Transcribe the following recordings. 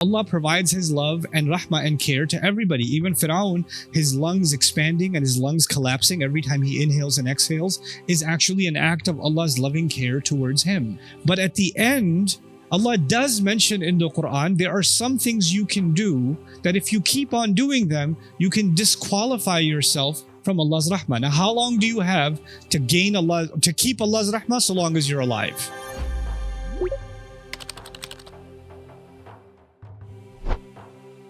Allah provides His love and rahma and care to everybody. Even Fir'aun, his lungs expanding and his lungs collapsing every time he inhales and exhales is actually an act of Allah's loving care towards him. But at the end, Allah does mention in the Quran, there are some things you can do that if you keep on doing them, you can disqualify yourself from Allah's rahmah. Now, how long do you have to keep Allah's rahmah? So long as you're alive.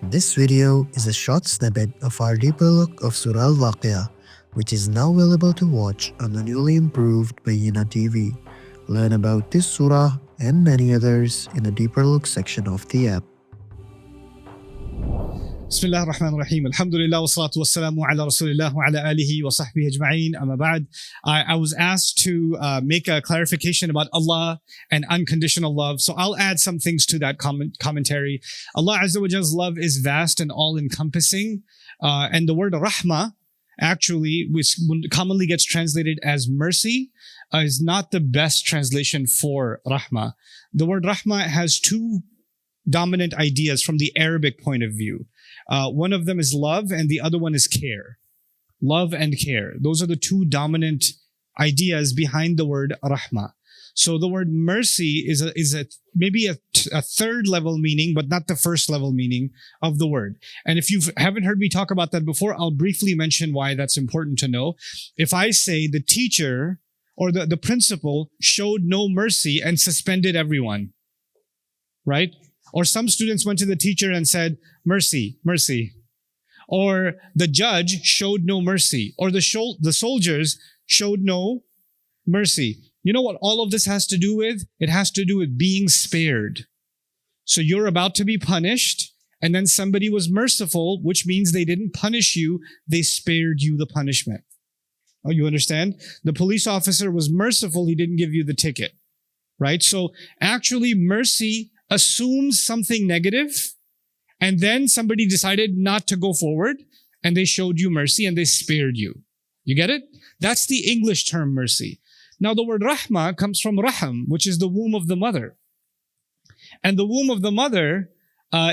This video is a short snippet of our deeper look of Surah Al-Waqi, which is now available to watch on the newly improved Bayyinah TV. Learn about this surah and many others in the deeper look section of the app. Bismillah ar-Rahman ar-Rahim. Alhamdulillah wa salatu wa salamu ala Rasulillah wa ala alihi wa sahbihi ajma'een. Amma ba'd. I was asked to make a clarification about Allah and unconditional love. So I'll add some things to that commentary. Allah Azza wa Jalla's love is vast and all-encompassing. And the word rahma, actually, which commonly gets translated as mercy, is not the best translation for rahma. The word rahma has two dominant ideas from the Arabic point of view. One of them is love and the other one is care. Love and care. Those are the two dominant ideas behind the word rahma. So the word mercy is maybe a third level meaning, but not the first level meaning of the word. And if you haven't heard me talk about that before, I'll briefly mention why that's important to know. If I say the teacher or the principal showed no mercy and suspended everyone, right? Or some students went to the teacher and said, mercy, mercy. Or the judge showed no mercy. Or the soldiers showed no mercy. You know what all of this has to do with? It has to do with being spared. So you're about to be punished, and then somebody was merciful, which means they didn't punish you, they spared you the punishment. Oh, you understand? The police officer was merciful, he didn't give you the ticket. Right? So actually mercy assumes something negative, and then somebody decided not to go forward, and they showed you mercy and they spared you. You get it? That's the English term mercy. Now the word rahma comes from raham, which is the womb of the mother. And the womb of the mother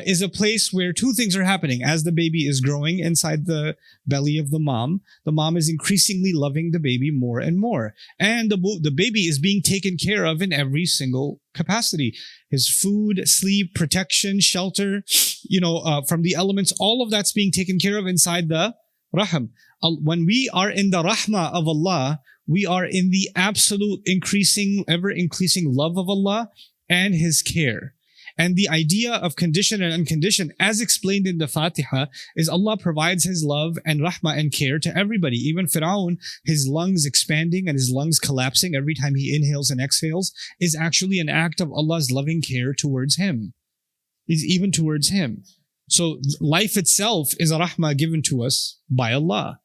is a place where two things are happening. As the baby is growing inside the belly of the mom is increasingly loving the baby more and more. And the baby is being taken care of in every single capacity. His food, sleep, protection, shelter, from the elements, all of that's being taken care of inside the raham. When we are in the rahmah of Allah, we are in the absolute ever increasing love of Allah and His care. And the idea of condition and unconditioned, as explained in the Fatiha, is Allah provides His love and rahmah and care to everybody. Even Fir'aun, his lungs expanding and his lungs collapsing every time he inhales and exhales, is actually an act of Allah's loving care towards him. Is even towards him. So life itself is a rahmah given to us by Allah.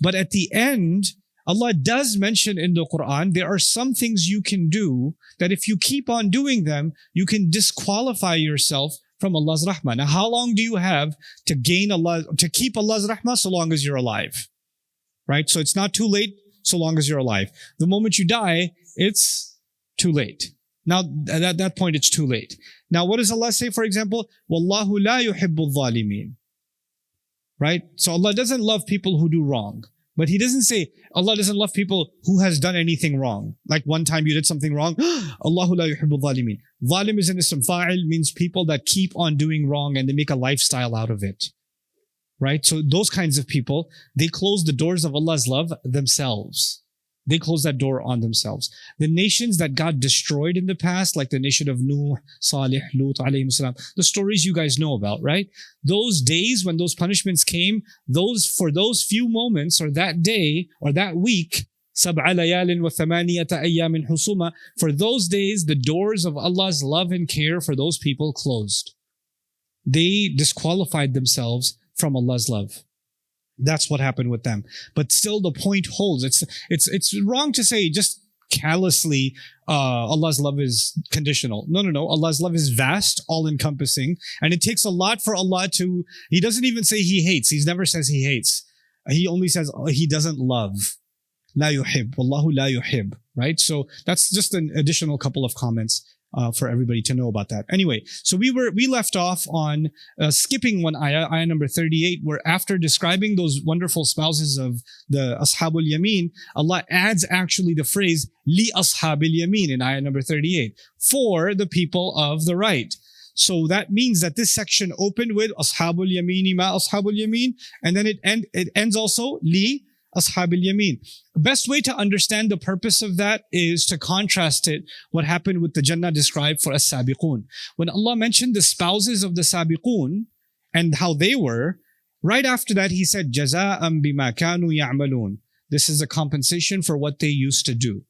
But at the end, Allah does mention in the Quran, there are some things you can do that if you keep on doing them, you can disqualify yourself from Allah's rahmah. Now, how long do you have to keep Allah's rahmah? So long as you're alive, right? So it's not too late so long as you're alive. The moment you die, it's too late. Now, at that point, it's too late. Now, what does Allah say, for example? Wallahu la yuhibbul zalimeen. Right? So Allah doesn't love people who do wrong. But He doesn't say Allah doesn't love people who has done anything wrong. Like one time you did something wrong. Allahu la yuhibbul zalimeen. Zalim is an ism fa'il, means people that keep on doing wrong and they make a lifestyle out of it. Right? So those kinds of people, they close the doors of Allah's love themselves. They close that door on themselves. The nations that God destroyed in the past, like the nation of Nuh, Salih, Lut, alayhim salam, the stories you guys know about, right? Those days when those punishments came, for those few moments, or that day, or that week, سَبْعَ لَيَالٍ وَثَمَانِيَةَ أَيَّامٍ حُسُومًا, for those days, the doors of Allah's love and care for those people closed. They disqualified themselves from Allah's love. That's what happened with them. But still the point holds. It's wrong to say just callously Allah's love is conditional. No. Allah's love is vast, all-encompassing. And it takes a lot for Allah to... He doesn't even say He hates. He never says He hates. He only says He doesn't love. La yuhib. Wallahu la yuhib. Right? So that's just an additional couple of comments. for everybody to know about that. Anyway, so we left off on skipping one ayah number 38, where after describing those wonderful spouses of the Ashabul Yameen, Allah adds actually the phrase li Ashabil Yameen in ayah number 38, for the people of the right. So that means that this section opened with Ashabul Yameen ma Ashabul Yameen, and then it ends also li Ashabil Yameen. The best way to understand the purpose of that is to contrast it, what happened with the Jannah described for As-Sabiqun. When Allah mentioned the spouses of the Sabiqun and how they were, right after that He said, Jaza'an bima kanu ya'malun. This is a compensation for what they used to do.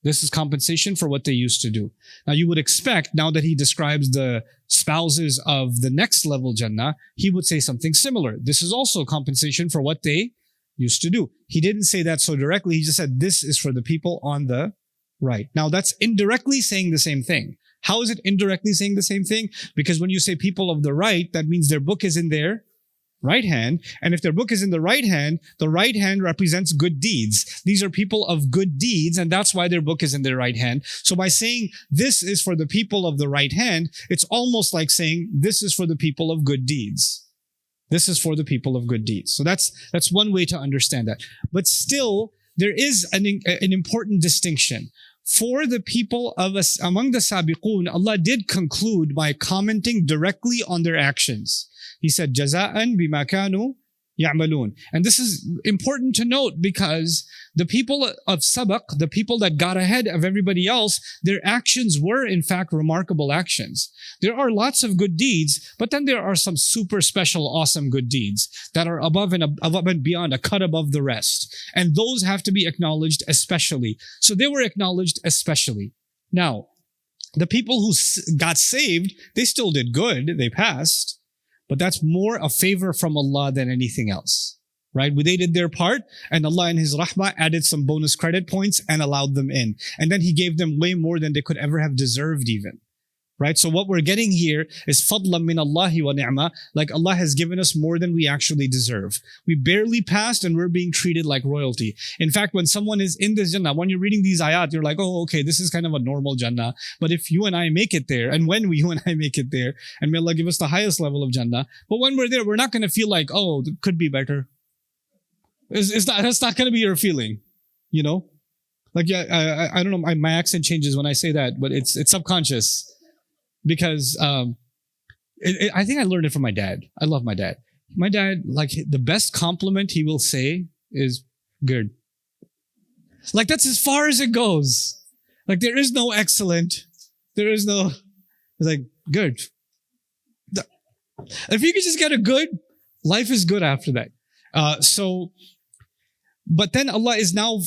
This is compensation for what they used to do. Now you would expect, now that He describes the spouses of the next level Jannah, He would say something similar. This is also compensation for what they used to do. He didn't say that so directly. He just said, this is for the people on the right. Now that's indirectly saying the same thing. How is it indirectly saying the same thing? Because when you say people of the right, that means their book is in their right hand. And if their book is in the right hand represents good deeds. These are people of good deeds, and that's why their book is in their right hand. So by saying this is for the people of the right hand, it's almost like saying this is for the people of good deeds. This is for the people of good deeds. So that's one way to understand that. But still, there is an important distinction. For the people of us, among the Sabiqun, Allah did conclude by commenting directly on their actions. He said, Jaza'an bima kanu ya'malun. And this is important to note because the people of Sabaq, the people that got ahead of everybody else, their actions were in fact remarkable actions. There are lots of good deeds, but then there are some super special, awesome good deeds that are above and beyond, a cut above the rest. And those have to be acknowledged especially. So they were acknowledged especially. Now, the people who got saved, they still did good, they passed. But that's more a favor from Allah than anything else, right? They did their part, and Allah in His Rahmah added some bonus credit points and allowed them in. And then He gave them way more than they could ever have deserved even, right? So what we're getting here is fadlan min Allahi wa ni'mah, like Allah has given us more than we actually deserve. We barely passed and we're being treated like royalty. In fact, when someone is in this Jannah, when you're reading these ayat, you're like, oh, okay, this is kind of a normal Jannah. But if you and I make it there, and when you and I make it there, and may Allah give us the highest level of Jannah, but when we're there, we're not going to feel like, oh, it could be better. That's not going to be your feeling, you know? Like, yeah, I don't know, my accent changes when I say that, but it's subconscious. Because I think I learned it from my dad. I love my dad. My dad, like, the best compliment he will say is good. Like, that's as far as it goes. Like, there is no excellent. It's like, good. If you could just get a good, life is good after that. But then Allah is now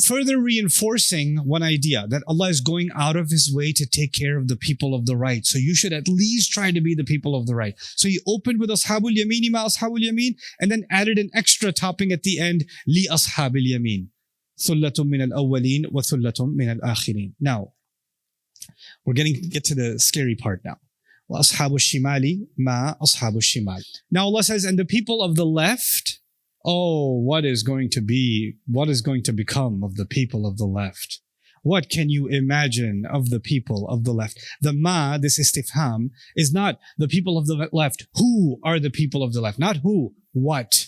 further reinforcing one idea, that Allah is going out of His way to take care of the people of the right. So you should at least try to be the people of the right. So He opened with Ashabul Yameen ma Ashabul Yameen, and then added an extra topping at the end, li Ashabil Yameen. Thullatum min al-awwaleen wa thullatum min al-akhirin. Now, we're get to the scary part now. Wa Ashabul Shimali ma Ashabul Shimal. Now Allah says, and the people of the left, oh, what is going to become of the people of the left? What can you imagine of the people of the left? The ma, this istifham, is not the people of the left. Who are the people of the left? Not who, what?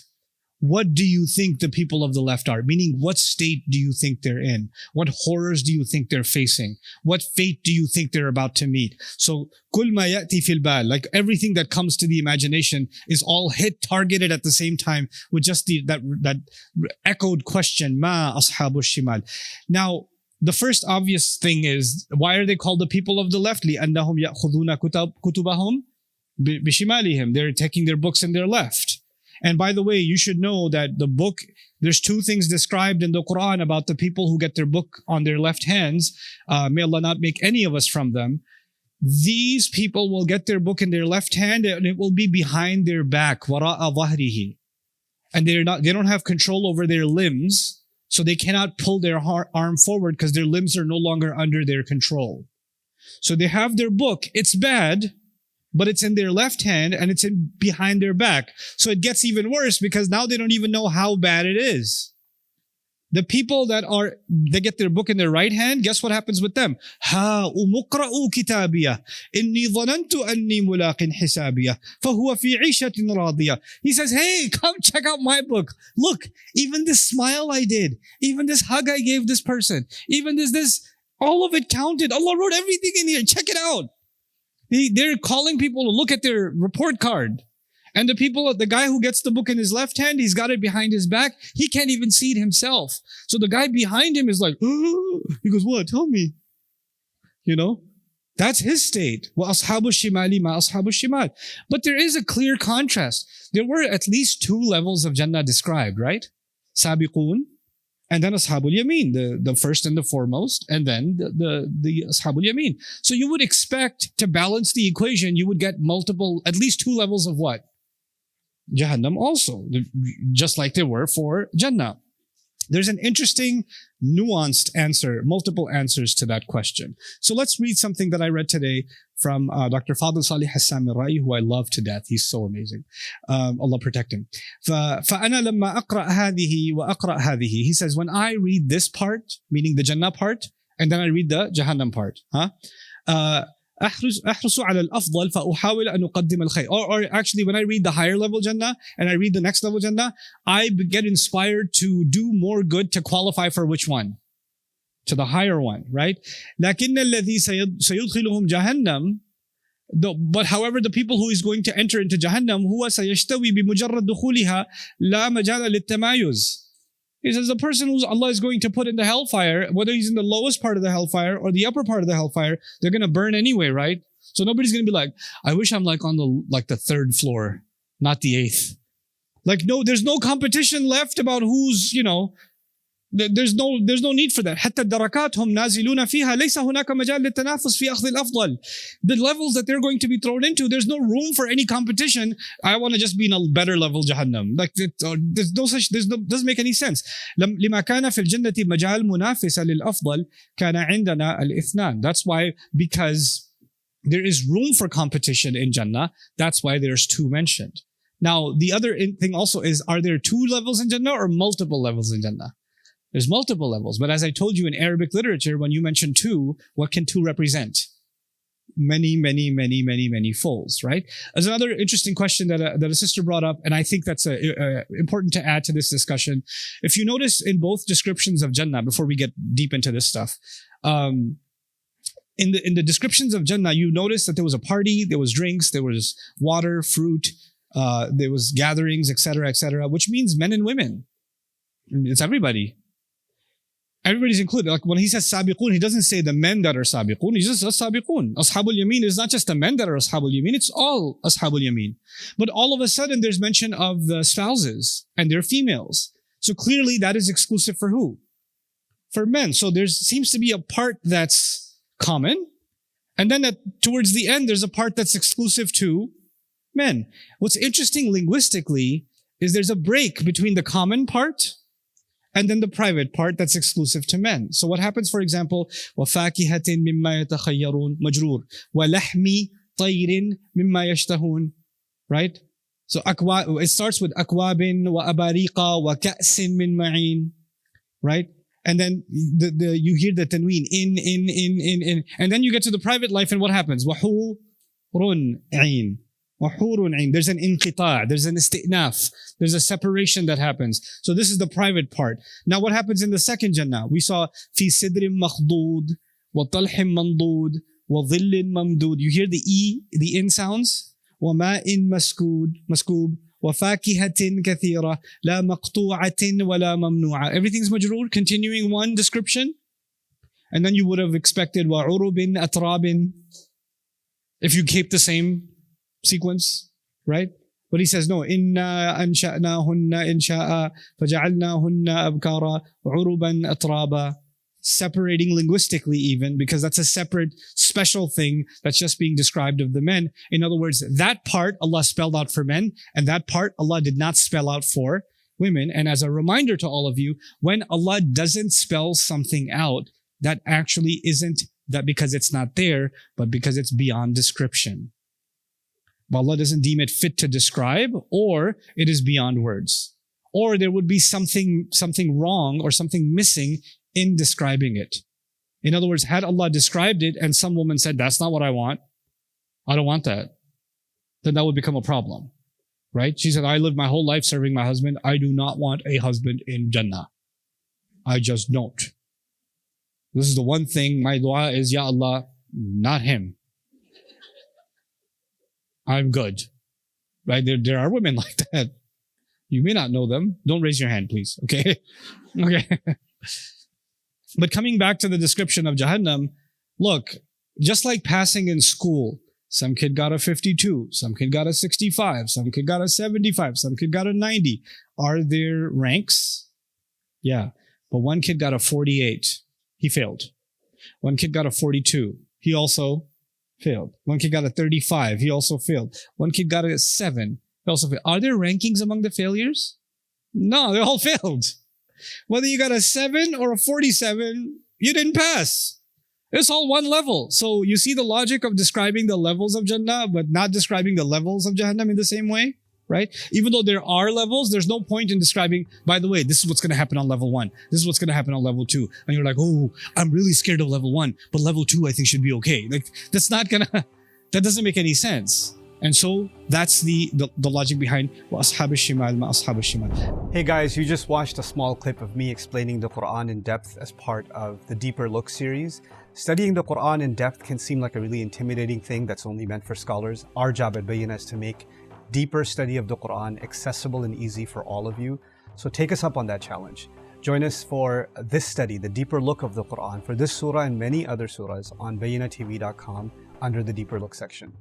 What do you think the people of the left are? Meaning, what state do you think they're in? What horrors do you think they're facing? What fate do you think they're about to meet? So, kul ma ya'ti fil bal, like everything that comes to the imagination is all targeted at the same time with just that echoed question, ma ashabu shimal. Now, the first obvious thing is, why are they called the people of the left? لِأَنَّهُمْ يَأْخُذُونَ كُتُبَهُمْ بِشِمَالِهِمْ. They're taking their books in their left. And by the way, you should know that the book, there's two things described in the Quran about the people who get their book on their left hands. May Allah not make any of us from them. These people will get their book in their left hand and it will be behind their back, وَرَاءَ ظَهْرِهِ. And they don't have control over their limbs, so they cannot pull their arm forward because their limbs are no longer under their control. So they have their book, it's bad, but it's in their left hand and it's behind their back. So it gets even worse because now they don't even know how bad it is. The people they get their book in their right hand, guess what happens with them? Ha umuqra'u kitabiyah inni dhanantu anni mulaqin hisabiyah fahuwa fi 'ishatin radiyah. He says, hey, come check out my book. Look, even this smile I did, even this hug I gave this person, even this, all of it counted. Allah wrote everything in here. Check it out. They're calling people to look at their report card. And the guy who gets the book in his left hand, he's got it behind his back. He can't even see it himself. So the guy behind him is like, oh. He goes, what? Tell me. That's his state. وَأَصْحَابُ الشِّمَالِ مَا أَصْحَابُ الشِّمَالِ. But there is a clear contrast. There were at least 2 levels of Jannah described, right? Sabiqun, and then Ashabul Yameen, the first and the foremost, and then the Ashabul Yameen. So you would expect to balance the equation, you would get at least 2 levels of what? Jahannam also, just like there were for Jannah. There's an interesting, nuanced answer, multiple answers to that question. So let's read something that I read today from Dr. Fadl Salih Hassan Rai, who I love to death. He's so amazing. Allah protect him. فَأَنَا لَمَّا أَقْرَأْ هَذِهِ وَأَقْرَأْ هَذِهِ. He says, when I read this part, meaning the Jannah part, and then I read the Jahannam part, أحرص على الأفضل فأحاول أن أقدم الخير. Or actually, when I read the higher level Jannah and I read the next level Jannah, I get inspired to do more good to qualify for which one? To the higher one, right? لكن الذي سيدخلهم جهنم. But however, the people who is going to enter into Jahannam, هو سيشتوي بمجرد دخولها لا مجال للتمايز. He says the person who Allah is going to put in the hellfire, whether he's in the lowest part of the hellfire or the upper part of the hellfire, they're going to burn anyway, right? So nobody's going to be like, I wish I'm like on the 3rd floor, not the 8th. Like, no, there's no competition left about who's, there's no need for that. حتى الدركات هم نازلون فيها ليس هناك مجال للتنافس في أخذ الأفضل. The levels that they're going to be thrown into, there's no room for any competition. I want to just be in a better level Jahannam. Like doesn't make any sense. لما كان في الجنة مجال منافسة للأفضل كان عندنا الاثنان. That's why, because there is room for competition in Jannah, that's why there's 2 mentioned. Now, the other thing also is, are there 2 levels in Jannah or multiple levels in Jannah? There's multiple levels. But as I told you in Arabic literature, when you mention 2, what can 2 represent? Many, many, many, many, many folds, right? There's another interesting question that a sister brought up, and I think that's important to add to this discussion. If you notice in both descriptions of Jannah, before we get deep into this stuff, in the descriptions of Jannah, you notice that there was a party, there was drinks, there was water, fruit, there was gatherings, etc., which means men and women. It's everybody. Everybody's included. Like when he says sabiqun, he doesn't say the men that are sabiqun. He just says sabiqun. Ashabul Yameen is not just the men that are Ashabul Yameen, it's all Ashabul Yameen. But all of a sudden there's mention of the spouses and their females. So clearly that is exclusive for who? For men. So there seems to be a part that's common. And then towards the end, there's a part that's exclusive to men. What's interesting linguistically is there's a break between the common part and then the private part that's exclusive to men. So what happens, for example, وَفَاكِهَةٍ مِمَّا يَتَخَيَّرُونَ مَجْرُورٌ وَلَحْمِ طَيْرٍ مِمَّا يَشْتَهُونَ. Right? So it starts with أَكْوَابٍ وَأَبَارِيقَ وَكَأْسٍ مِّن مَعِينٍ. Right? And then you hear the tanween, in. And then you get to the private life and what happens? وَحُورٌ عِينٌ. There's an inqita', there's an isti'naf, there's a separation that happens. So this is the private part. Now what happens in the second Jannah? We saw fi sidrin makhdud, wa talhim mandud, wa dhillin mamdud. You hear the in sounds? Wa ma'in maskoob, wa fakihatin kathira, la maqtu'atin wa la mamnu'a. Everything's majroor, continuing one description. And then you would have expected wa urubin atrabin, if you keep the same sequence, right? But he says, no, inna ansha'nahunna insha'a faja'alnahunna abkara uruban atraba, separating linguistically even, because that's a separate special thing that's just being described of the men. In other words, that part Allah spelled out for men, and that part Allah did not spell out for women. And as a reminder to all of you, when Allah doesn't spell something out, that actually isn't that because it's not there, but because it's beyond description. Allah doesn't deem it fit to describe, or it is beyond words. or there would be something wrong or something missing in describing it. In other words, had Allah described it and some woman said, that's not what I want, I don't want that, then that would become a problem, right? She said, I lived my whole life serving my husband. I do not want a husband in Jannah. I just don't. This is the one thing, my dua is, Ya Allah, not him. I'm good. Right? There are women like that. You may not know them. Don't raise your hand, please. Okay? Okay. But coming back to the description of Jahannam, look, just like passing in school, some kid got a 52, some kid got a 65, some kid got a 75, some kid got a 90. Are there ranks? Yeah. But one kid got a 48. He failed. One kid got a 42. He also failed. One kid got a 35. He also failed. One kid got a 7. He also failed. Are there rankings among the failures? No, they all failed. Whether you got a 7 or a 47, you didn't pass. It's all one level. So you see the logic of describing the levels of Jannah, but not describing the levels of Jahannam in the same way, right? Even though there are levels, there's no point in describing, by the way, this is what's going to happen on level 1. This is what's going to happen on level 2. And you're like, oh, I'm really scared of level 1, but level 2 I think should be okay. Like, that's not going to, that doesn't make any sense. And so that's the logic behind وَأَصْحَابِ الشِّمَالِ مَا أَصْحَابِ الشِّمَالِ. Hey guys, you just watched a small clip of me explaining the Quran in depth as part of the Deeper Look series. Studying the Quran in depth can seem like a really intimidating thing that's only meant for scholars. Our job at Bayyinah is to make deeper study of the Quran accessible and easy for all of you. So take us up on that challenge. Join us for this study, the Deeper Look of the Quran, for this surah and many other surahs on BayyinahTV.com under the Deeper Look section.